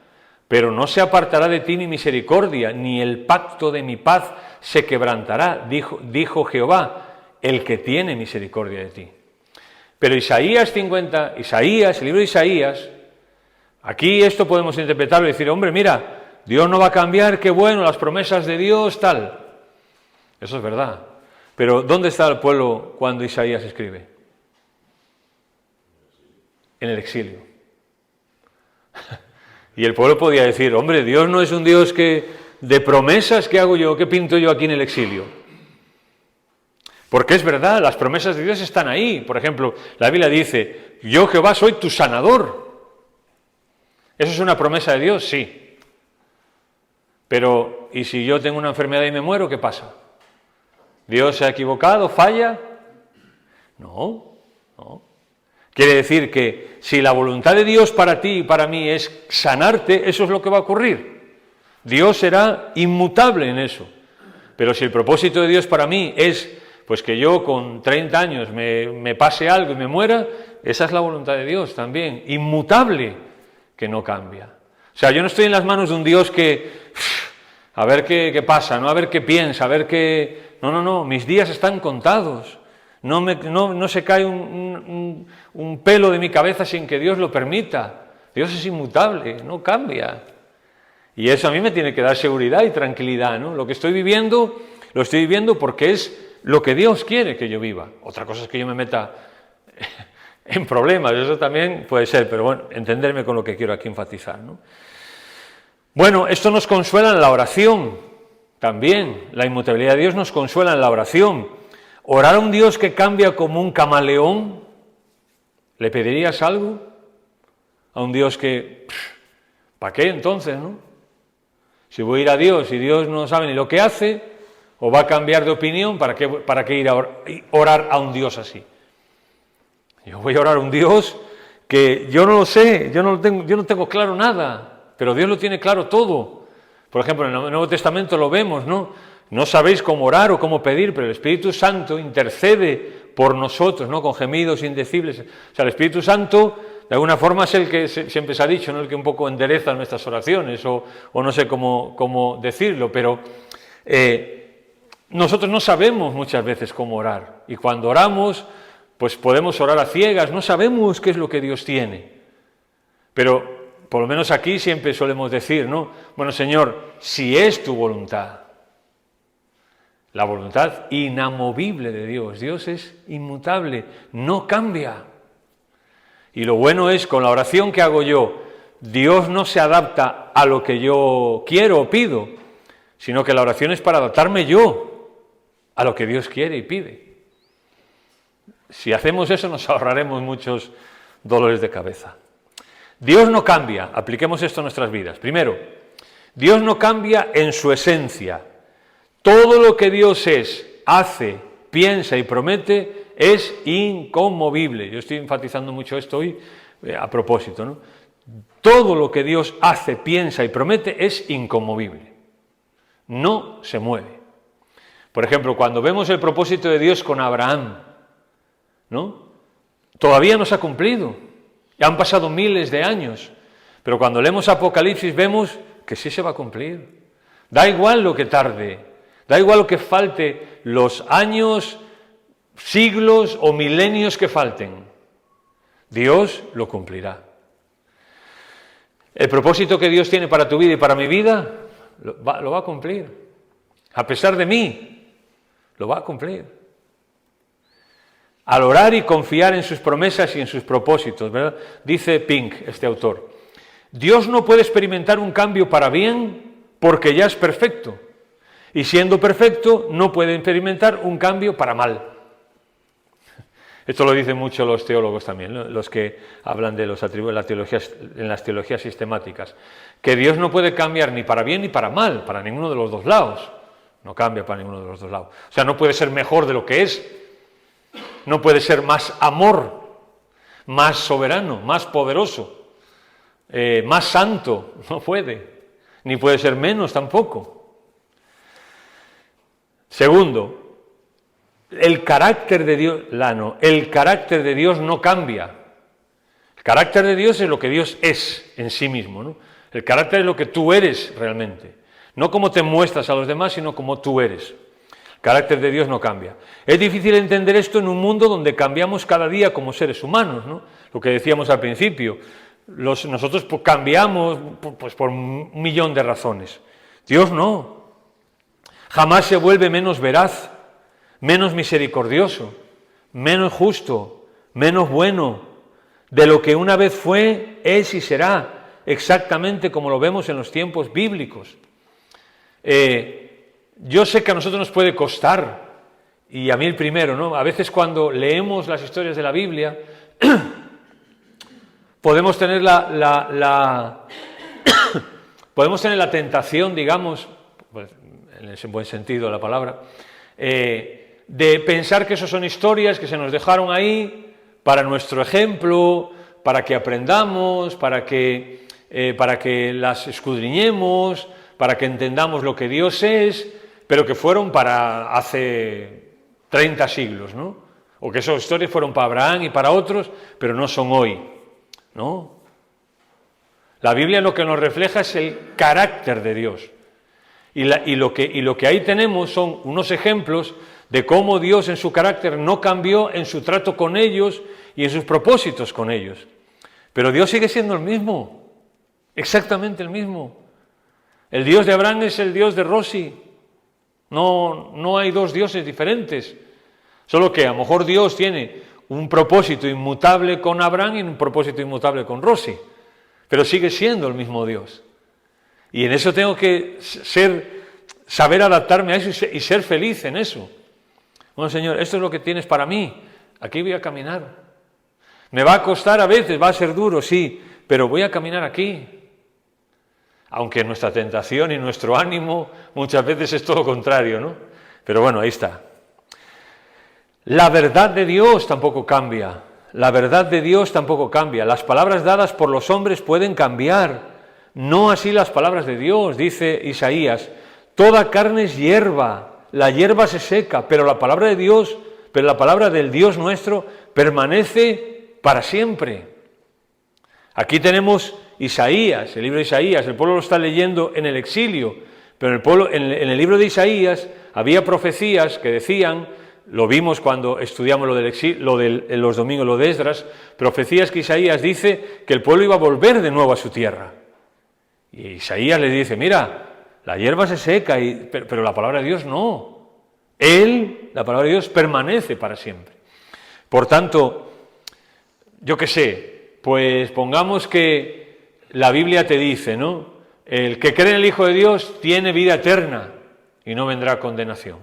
pero no se apartará de ti mi misericordia, ni el pacto de mi paz se quebrantará, dijo Jehová, el que tiene misericordia de ti. Pero el libro de Isaías, aquí esto podemos interpretarlo y decir, hombre, mira, Dios no va a cambiar, qué bueno, las promesas de Dios, tal. Eso es verdad. Pero ¿dónde está el pueblo cuando Isaías escribe? En el exilio. Y el pueblo podía decir, hombre, Dios no es un Dios de promesas, ¿qué hago yo? ¿Qué pinto yo aquí en el exilio? Porque es verdad, las promesas de Dios están ahí. Por ejemplo, la Biblia dice, yo Jehová soy tu sanador. ¿Eso es una promesa de Dios? Sí. Pero, ¿y si yo tengo una enfermedad y me muero, qué pasa? ¿Dios se ha equivocado? ¿Falla? No, no. Quiere decir que si la voluntad de Dios para ti y para mí es sanarte, eso es lo que va a ocurrir. Dios será inmutable en eso. Pero si el propósito de Dios para mí es pues que yo con 30 años me pase algo y me muera, esa es la voluntad de Dios también, inmutable, que no cambia. O sea, yo no estoy en las manos de un Dios que, a ver qué pasa, ¿no? A ver qué piensa, a ver qué... No, mis días están contados. No se cae un pelo de mi cabeza sin que Dios lo permita. Dios es inmutable, no cambia. Y eso a mí me tiene que dar seguridad y tranquilidad, ¿no? Lo que estoy viviendo, lo estoy viviendo porque es lo que Dios quiere que yo viva. Otra cosa es que yo me meta en problemas, eso también puede ser, pero bueno, entenderme con lo que quiero aquí enfatizar, ¿no? Bueno, esto nos consuela en la oración también. La inmutabilidad de Dios nos consuela en la oración. Orar a un Dios que cambia como un camaleón, ¿le pedirías algo? A un Dios que, ¿para qué entonces, no? Si voy a ir a Dios y Dios no sabe ni lo que hace, o va a cambiar de opinión, ¿para qué ir a orar a un Dios así? Yo voy a orar a un Dios que yo no lo sé, yo no tengo claro nada, pero Dios lo tiene claro todo. Por ejemplo, en el Nuevo Testamento lo vemos, ¿no? No sabéis cómo orar o cómo pedir, pero el Espíritu Santo intercede por nosotros, ¿no? Con gemidos indecibles. O sea, el Espíritu Santo, de alguna forma, es el que siempre se ha dicho, ¿no? El que un poco endereza nuestras oraciones, o no sé cómo decirlo, pero nosotros no sabemos muchas veces cómo orar. Y cuando oramos, pues podemos orar a ciegas, no sabemos qué es lo que Dios tiene. Pero, por lo menos aquí siempre solemos decir, ¿no? Bueno, Señor, si es tu voluntad. La voluntad inamovible de Dios. Dios es inmutable, no cambia. Y lo bueno es, con la oración que hago yo, Dios no se adapta a lo que yo quiero o pido, sino que la oración es para adaptarme yo a lo que Dios quiere y pide. Si hacemos eso, nos ahorraremos muchos dolores de cabeza. Dios no cambia, apliquemos esto a nuestras vidas. Primero, Dios no cambia en su esencia. Todo lo que Dios es, hace, piensa y promete es inconmovible. Yo estoy enfatizando mucho esto hoy a propósito, ¿no? Todo lo que Dios hace, piensa y promete es inconmovible. No se mueve. Por ejemplo, cuando vemos el propósito de Dios con Abraham, ¿no? Todavía no se ha cumplido. Ya han pasado miles de años. Pero cuando leemos Apocalipsis vemos que sí se va a cumplir. Da igual lo que tarde. Da igual lo que falte, los años, siglos o milenios que falten. Dios lo cumplirá. El propósito que Dios tiene para tu vida y para mi vida, lo va a cumplir. A pesar de mí, lo va a cumplir. Al orar y confiar en sus promesas y en sus propósitos, ¿verdad? Dice Pink, este autor, Dios no puede experimentar un cambio para bien porque ya es perfecto. Y siendo perfecto, no puede experimentar un cambio para mal. Esto lo dicen mucho los teólogos también, ¿no? Los que hablan de los atributos en las teologías sistemáticas. Que Dios no puede cambiar ni para bien ni para mal, para ninguno de los dos lados. No cambia para ninguno de los dos lados. O sea, no puede ser mejor de lo que es. No puede ser más amor, más soberano, más poderoso, más santo. No puede. Ni puede ser menos tampoco. Segundo, el carácter de Dios, el carácter de Dios no cambia. El carácter de Dios es lo que Dios es en sí mismo, ¿no? El carácter es lo que tú eres realmente. No como te muestras a los demás, sino como tú eres. El carácter de Dios no cambia. Es difícil entender esto en un mundo donde cambiamos cada día como seres humanos, ¿no? Lo que decíamos al principio. Nosotros cambiamos pues, por un millón de razones. Dios no. Jamás se vuelve menos veraz, menos misericordioso, menos justo, menos bueno, de lo que una vez fue, es y será, exactamente como lo vemos en los tiempos bíblicos. Yo sé que a nosotros nos puede costar, y a mí el primero, ¿no? A veces cuando leemos las historias de la Biblia, podemos tener podemos tener la tentación, digamos, pues, en ese buen sentido de la palabra, de pensar que eso son historias que se nos dejaron ahí para nuestro ejemplo, para que aprendamos, para que las escudriñemos, para que entendamos lo que Dios es, pero que fueron para hace 30 siglos, ¿no? O que esas historias fueron para Abraham y para otros, pero no son hoy, ¿no? La Biblia lo que nos refleja es el carácter de Dios. Y lo que ahí tenemos son unos ejemplos de cómo Dios en su carácter no cambió en su trato con ellos y en sus propósitos con ellos. Pero Dios sigue siendo el mismo, exactamente el mismo. El Dios de Abraham es el Dios de Rosy. No hay dos dioses diferentes. Solo que a lo mejor Dios tiene un propósito inmutable con Abraham y un propósito inmutable con Rosy. Pero sigue siendo el mismo Dios. Y en eso tengo que saber adaptarme a eso y ser feliz en eso. Bueno, Señor, esto es lo que tienes para mí. Aquí voy a caminar. Me va a costar a veces, va a ser duro, sí, pero voy a caminar aquí. Aunque nuestra tentación y nuestro ánimo muchas veces es todo lo contrario, ¿no? Pero bueno, ahí está. La verdad de Dios tampoco cambia. La verdad de Dios tampoco cambia. Las palabras dadas por los hombres pueden cambiar. No así las palabras de Dios, dice Isaías. Toda carne es hierba, la hierba se seca, pero la palabra de Dios, pero la palabra del Dios nuestro permanece para siempre. Aquí tenemos Isaías, el libro de Isaías, el pueblo lo está leyendo en el exilio, pero en el libro de Isaías había profecías que decían, lo vimos cuando estudiamos lo del exilio, los domingos, lo de Esdras, profecías que Isaías dice que el pueblo iba a volver de nuevo a su tierra. Y Isaías le dice, mira, la hierba se seca, pero la palabra de Dios no. La palabra de Dios permanece para siempre. Por tanto, yo qué sé, pues pongamos que la Biblia te dice, ¿no? El que cree en el Hijo de Dios tiene vida eterna y no vendrá condenación,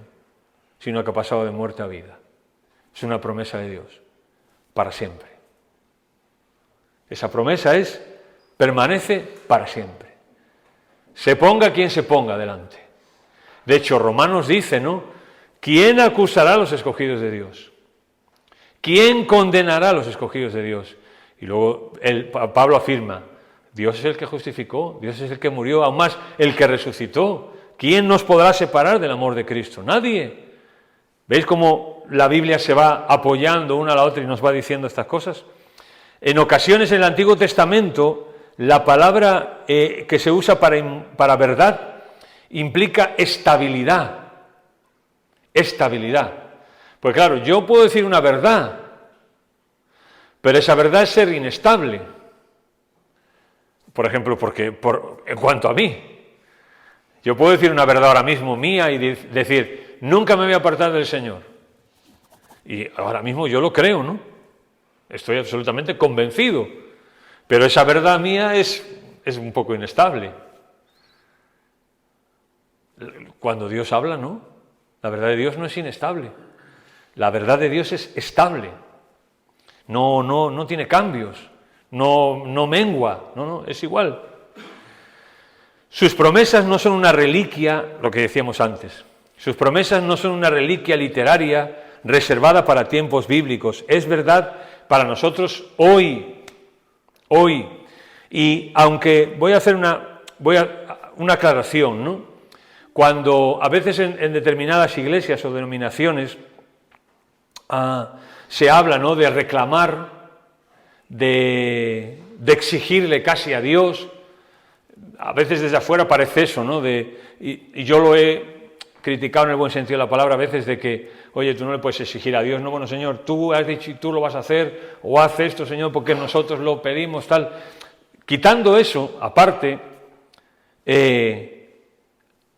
sino que ha pasado de muerte a vida. Es una promesa de Dios, para siempre. Esa promesa permanece para siempre. Se ponga quien se ponga delante. De hecho, Romanos dice, ¿no? ¿Quién acusará a los escogidos de Dios? ¿Quién condenará a los escogidos de Dios? Y luego Pablo afirma, Dios es el que justificó, Dios es el que murió, aún más el que resucitó. ¿Quién nos podrá separar del amor de Cristo? Nadie. ¿Veis cómo la Biblia se va apoyando una a la otra y nos va diciendo estas cosas? En ocasiones en el Antiguo Testamento, la palabra que se usa para verdad implica estabilidad. Estabilidad. Pues claro, yo puedo decir una verdad, pero esa verdad es ser inestable. Por ejemplo, en cuanto a mí, yo puedo decir una verdad ahora mismo mía y decir, nunca me voy a apartar del Señor. Y ahora mismo yo lo creo, ¿no? Estoy absolutamente convencido. Pero esa verdad mía es un poco inestable. Cuando Dios habla, ¿no? La verdad de Dios no es inestable. La verdad de Dios es estable. No tiene cambios. No mengua. No, es igual. Sus promesas no son una reliquia, lo que decíamos antes. Sus promesas no son una reliquia literaria reservada para tiempos bíblicos. Es verdad para nosotros hoy. Y aunque voy a hacer una aclaración, ¿no? Cuando a veces en determinadas iglesias o denominaciones se habla, ¿no?, de reclamar, de exigirle casi a Dios, a veces desde afuera parece eso, ¿no? Y yo lo he criticado en el buen sentido de la palabra a veces, de que, oye, tú no le puedes exigir a Dios, no, bueno, Señor, tú has dicho y tú lo vas a hacer, o haz esto, Señor, porque nosotros lo pedimos, tal. Quitando eso, aparte,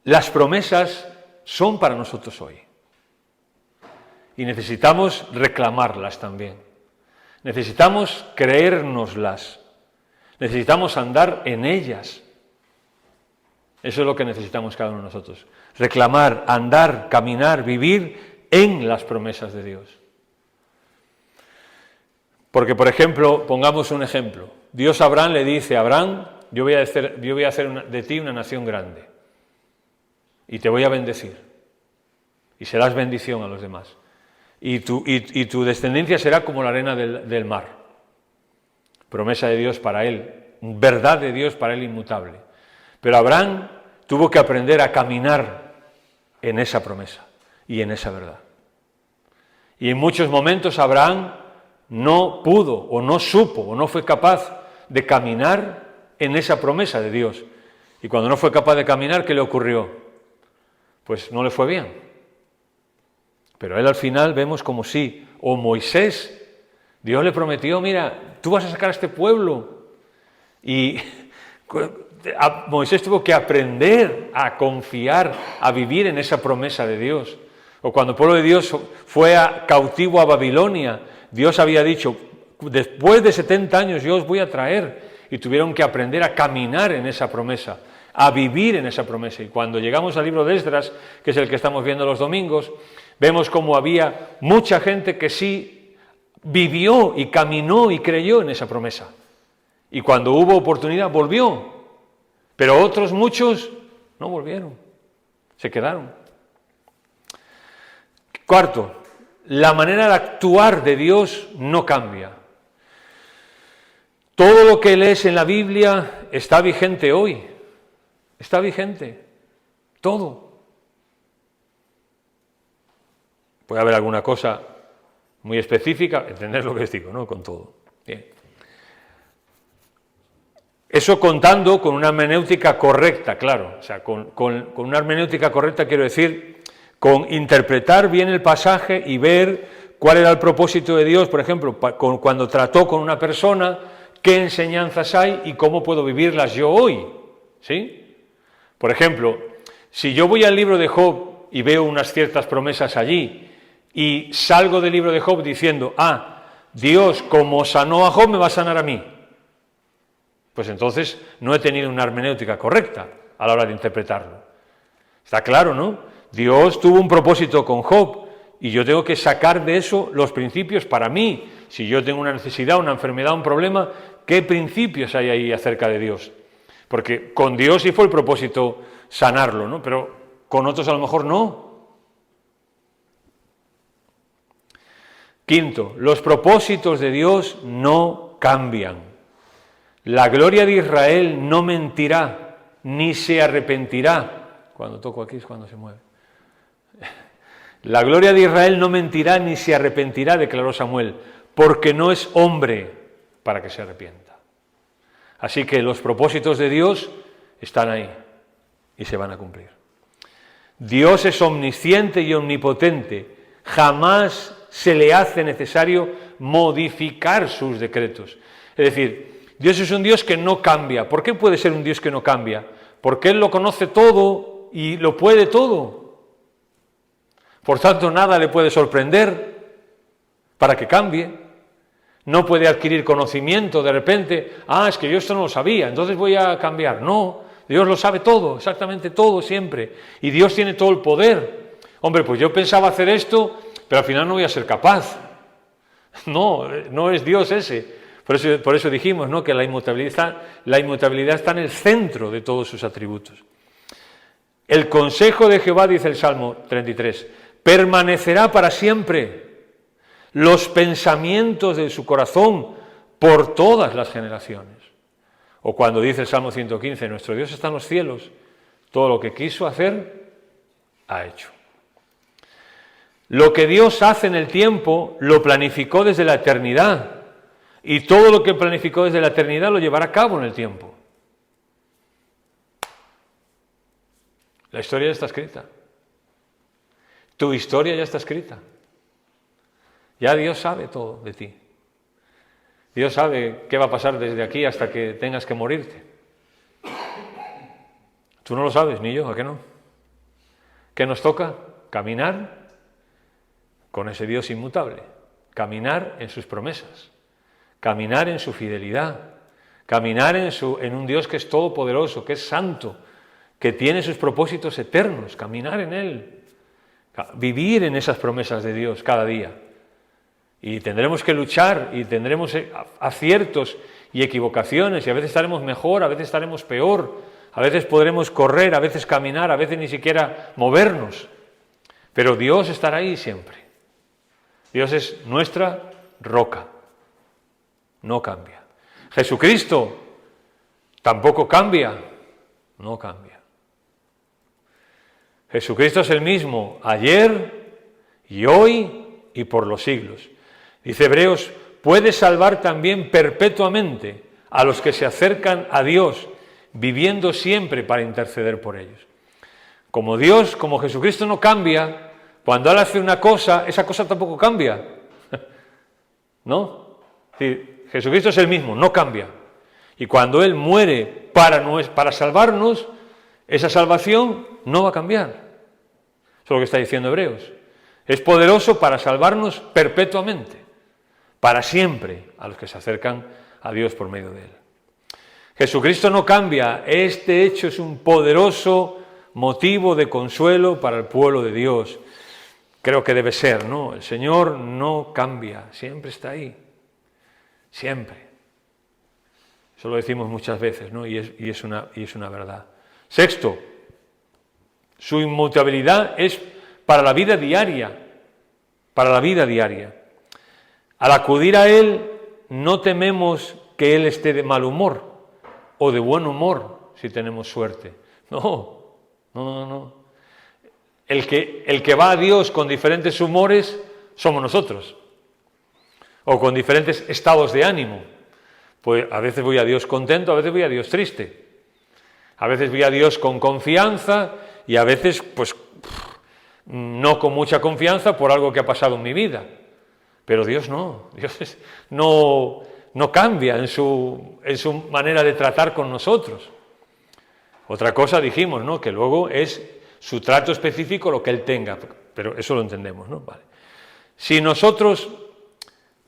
las promesas son para nosotros hoy. Y necesitamos reclamarlas también. Necesitamos creérnoslas. Necesitamos andar en ellas. Eso es lo que necesitamos cada uno de nosotros. Reclamar, andar, caminar, vivir en las promesas de Dios. Porque, por ejemplo, pongamos un ejemplo. Dios a Abraham le dice, Abraham, yo voy a hacer de ti una nación grande. Y te voy a bendecir. Y serás bendición a los demás. Y tu descendencia será como la arena del mar. Promesa de Dios para él. Verdad de Dios para él inmutable. Pero Abraham tuvo que aprender a caminar en esa promesa y en esa verdad. Y en muchos momentos Abraham no pudo, o no supo, o no fue capaz de caminar en esa promesa de Dios. Y cuando no fue capaz de caminar, ¿qué le ocurrió? Pues no le fue bien. Pero él al final vemos como sí, o Moisés, Dios le prometió, mira, tú vas a sacar a este pueblo. Y Moisés tuvo que aprender a confiar, a vivir en esa promesa de Dios. O cuando el pueblo de Dios fue cautivo a Babilonia, Dios había dicho, después de 70 años yo os voy a traer, y tuvieron que aprender a caminar en esa promesa, a vivir en esa promesa. Y cuando llegamos al libro de Esdras, que es el que estamos viendo los domingos, vemos como había mucha gente que sí vivió y caminó y creyó en esa promesa. Y cuando hubo oportunidad volvió, pero otros muchos no volvieron, se quedaron. Cuarto, la manera de actuar de Dios no cambia. Todo lo que lees en la Biblia está vigente hoy, está vigente, todo. Puede haber alguna cosa muy específica, entender lo que les digo, ¿no? Con todo. Bien. Eso contando con una hermenéutica correcta, claro. O sea, con una hermenéutica correcta quiero decir con interpretar bien el pasaje y ver cuál era el propósito de Dios, por ejemplo, cuando trató con una persona, qué enseñanzas hay y cómo puedo vivirlas yo hoy, ¿sí? Por ejemplo, si yo voy al libro de Job y veo unas ciertas promesas allí y salgo del libro de Job diciendo, Dios como sanó a Job me va a sanar a mí, pues entonces no he tenido una hermenéutica correcta a la hora de interpretarlo. Está claro, ¿no? Dios tuvo un propósito con Job y yo tengo que sacar de eso los principios para mí. Si yo tengo una necesidad, una enfermedad, un problema, ¿qué principios hay ahí acerca de Dios? Porque con Dios sí fue el propósito sanarlo, ¿no? Pero con otros a lo mejor no. Quinto, los propósitos de Dios no cambian. La gloria de Israel no mentirá, ni se arrepentirá. Cuando toco aquí es cuando se mueve. La gloria de Israel no mentirá ni se arrepentirá, declaró Samuel, porque no es hombre para que se arrepienta. Así que los propósitos de Dios están ahí y se van a cumplir. Dios es omnisciente y omnipotente. Jamás se le hace necesario modificar sus decretos. Es decir, Dios es un Dios que no cambia. ¿Por qué puede ser un Dios que no cambia? Porque Él lo conoce todo y lo puede todo. Por tanto, nada le puede sorprender para que cambie. No puede adquirir conocimiento de repente, es que yo esto no lo sabía, entonces voy a cambiar. No, Dios lo sabe todo, exactamente todo, siempre. Y Dios tiene todo el poder. Hombre, pues yo pensaba hacer esto, pero al final no voy a ser capaz. No, no es Dios ese. Por eso dijimos, ¿no?, que la inmutabilidad está en el centro de todos sus atributos. El consejo de Jehová, dice el Salmo 33, permanecerá para siempre, los pensamientos de su corazón por todas las generaciones. O cuando dice el Salmo 115, nuestro Dios está en los cielos, todo lo que quiso hacer, ha hecho. Lo que Dios hace en el tiempo, lo planificó desde la eternidad, y todo lo que planificó desde la eternidad lo llevará a cabo en el tiempo. La historia ya está escrita. Tu historia ya está escrita. Ya Dios sabe todo de ti. Dios sabe qué va a pasar desde aquí hasta que tengas que morirte. Tú no lo sabes, ni yo, ¿a qué no? ¿Qué nos toca? Caminar con ese Dios inmutable. Caminar en sus promesas. Caminar en su fidelidad. Caminar en un Dios que es todopoderoso, que es santo, que tiene sus propósitos eternos. Caminar en Él. Vivir en esas promesas de Dios cada día. Y tendremos que luchar y tendremos aciertos y equivocaciones y a veces estaremos mejor, a veces estaremos peor, a veces podremos correr, a veces caminar, a veces ni siquiera movernos. Pero Dios estará ahí siempre. Dios es nuestra roca. No cambia. Jesucristo tampoco cambia. No cambia. Jesucristo es el mismo ayer y hoy y por los siglos. Dice Hebreos, puede salvar también perpetuamente a los que se acercan a Dios, viviendo siempre para interceder por ellos. Como Dios, como Jesucristo no cambia, cuando Él hace una cosa, esa cosa tampoco cambia. ¿No? Sí, Jesucristo es el mismo, no cambia. Y cuando Él muere para salvarnos, esa salvación no va a cambiar. Eso es lo que está diciendo Hebreos. Es poderoso para salvarnos perpetuamente, para siempre, a los que se acercan a Dios por medio de Él. Jesucristo no cambia. Este hecho es un poderoso motivo de consuelo para el pueblo de Dios. Creo que debe ser, ¿no? El Señor no cambia, siempre está ahí, siempre. Eso lo decimos muchas veces, ¿no? Y es una verdad. Sexto, su inmutabilidad es para la vida diaria, para la vida diaria. Al acudir a Él, no tememos que Él esté de mal humor o de buen humor, si tenemos suerte. No. El que va a Dios con diferentes humores somos nosotros, o con diferentes estados de ánimo. Pues a veces voy a Dios contento, a veces voy a Dios triste. A veces voy a Dios con confianza y a veces, pues, no con mucha confianza por algo que ha pasado en mi vida. Pero Dios no, Dios no cambia en su manera de tratar con nosotros. Otra cosa dijimos, ¿no? Que luego es su trato específico lo que Él tenga, pero eso lo entendemos, ¿no? Vale. Si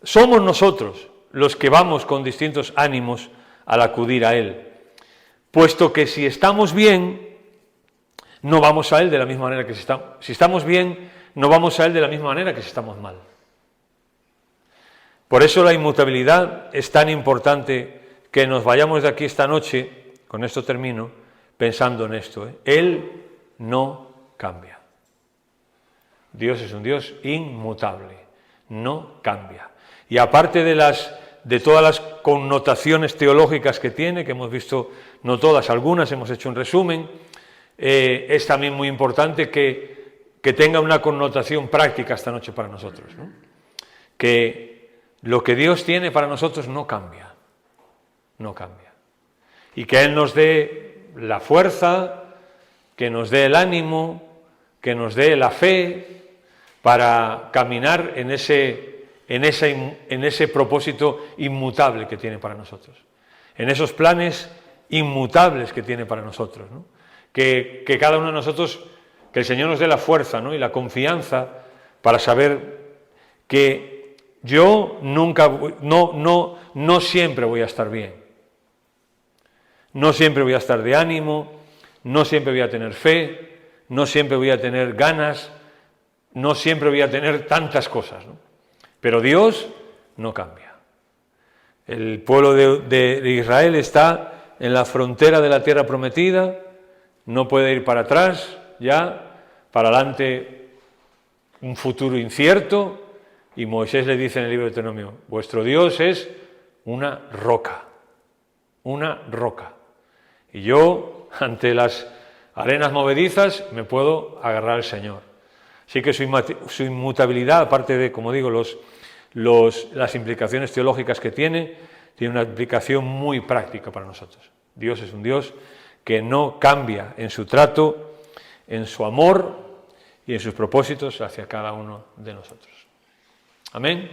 somos nosotros los que vamos con distintos ánimos al acudir a Él, puesto que si estamos bien, no vamos a Él de la misma manera que si estamos bien, no vamos a Él de la misma manera que si estamos mal. Por eso la inmutabilidad es tan importante que nos vayamos de aquí esta noche, con esto termino, pensando en esto. Él no cambia. Dios es un Dios inmutable, no cambia. Y aparte de todas las connotaciones teológicas que tiene, que hemos visto, no todas, algunas, hemos hecho un resumen, es también muy importante que tenga una connotación práctica esta noche para nosotros, ¿no? Que lo que Dios tiene para nosotros no cambia, no cambia. Y que Él nos dé la fuerza, que nos dé el ánimo, que nos dé la fe para caminar en ese propósito inmutable que tiene para nosotros, en esos planes inmutables que tiene para nosotros, ¿no? Que cada uno de nosotros, que el Señor nos dé la fuerza, ¿no? Y la confianza para saber que yo no siempre voy a estar bien, no siempre voy a estar de ánimo, no siempre voy a tener fe, no siempre voy a tener ganas, no siempre voy a tener tantas cosas, ¿no? Pero Dios no cambia. El pueblo de Israel está en la frontera de la tierra prometida, no puede ir para atrás ya, para adelante un futuro incierto, y Moisés le dice en el libro de Deuteronomio, vuestro Dios es una roca, una roca. Y yo, ante las arenas movedizas, me puedo agarrar al Señor. Así que su inmutabilidad, aparte de, como digo, las implicaciones teológicas que tiene una implicación muy práctica para nosotros. Dios es un Dios que no cambia en su trato, en su amor y en sus propósitos hacia cada uno de nosotros. Amén.